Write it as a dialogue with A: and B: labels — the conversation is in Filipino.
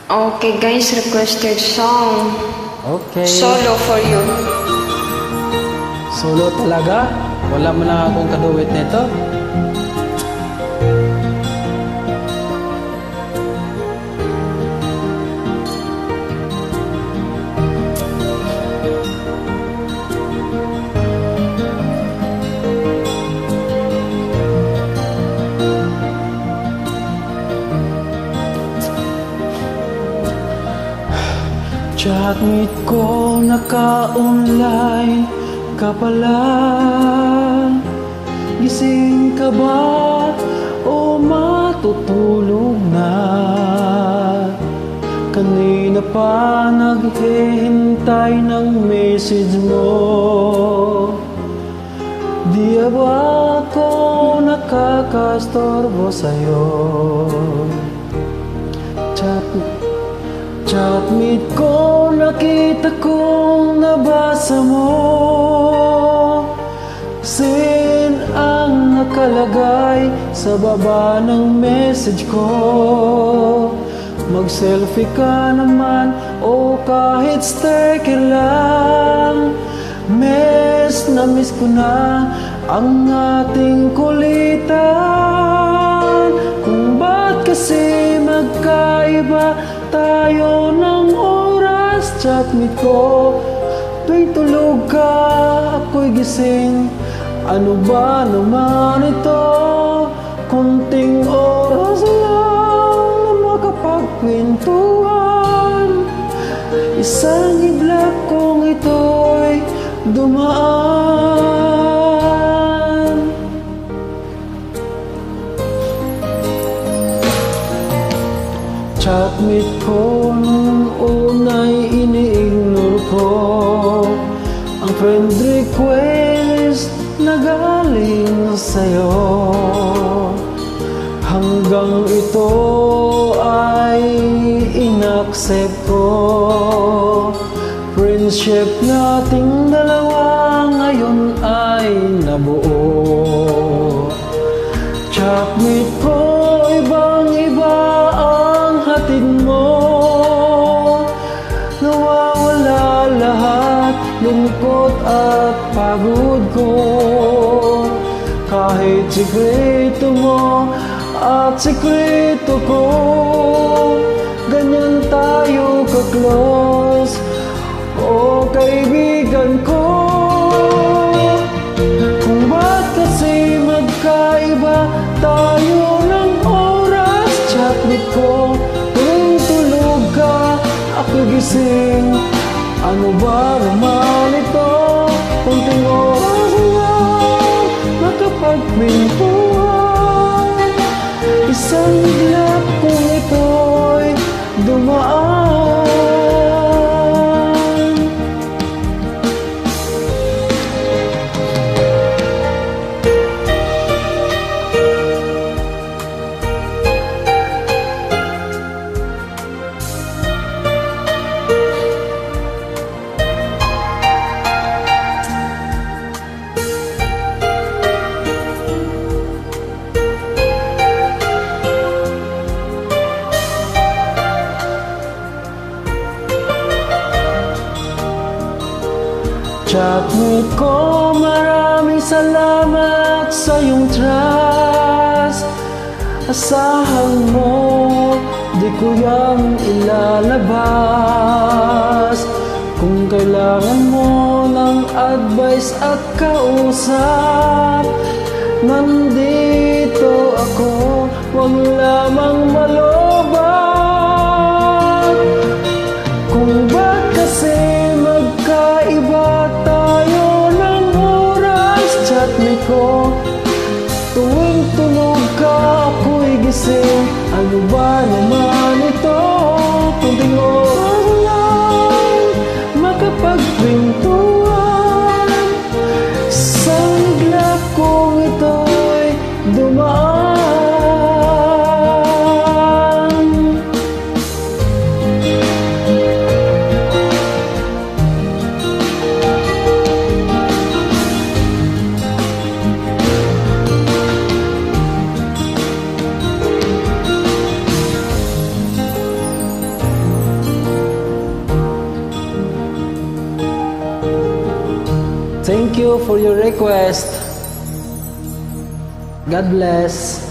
A: Okay guys, requested song.
B: Okay.
A: Solo for you.
B: Solo talaga? Wala mo lang akong kaduwit nito? Chat meet ko naka-online ka pala. Gising ka ba o matutulog na? Kanina pa naghihintay ng message mo. Di ba ako nakakastorbo sa'yo? Chat meet ko, nakita kong nabasa mo. Sin ang nakalagay sa baba ng message ko. Mag-selfie ka naman o kahit sticker lang. Miss na miss ko na ang ating kulitan. Kung ba't kasi magkaiba tayo ng oras. Chat meet ko tuwing tulog ka, ako'y gising. Ano ba naman ito? Kunting oras lang na makapagkwentuhan. Isang iglap kong ito'y dumaan. Chat meet ko nung unay ini-ignore ko ang friend request na galing sa'yo. Hanggang ito ay inaccept ko. Friendship nating dalawa ngayon ay nabuo. Chat meet ko, ibang-iba ang hatid mo. Nawawala lahat, lungkot at pagod ko. Kahit sikreto mo at sikreto ko, ganyan tayo ka-close, o kaibigan ko. Kung ba't kasi magkaiba tayo ng oras. Chat meet ko tuwing tulog ka, ako gising. Ano ba naman ito? Kunting oras lang makapagkwentuhan. Isang iglap kung ito'y dumaan. Chat meet ko, maraming salamat sa iyong trust. Asahan mo, di ko yan ilalabas. Kung kailangan mo ng advice at kausap, nandito ako, huwag lamang malobat. Kung ba't kasi magkaiba tayo ng oras. Chat meet ko tuwing tulog ka, ako'y gising. Ano ba naman ito? Kunting oras lang makapagkwentuhan. Sa iglap kong ito'y dumaan. Thank you for your request. God bless.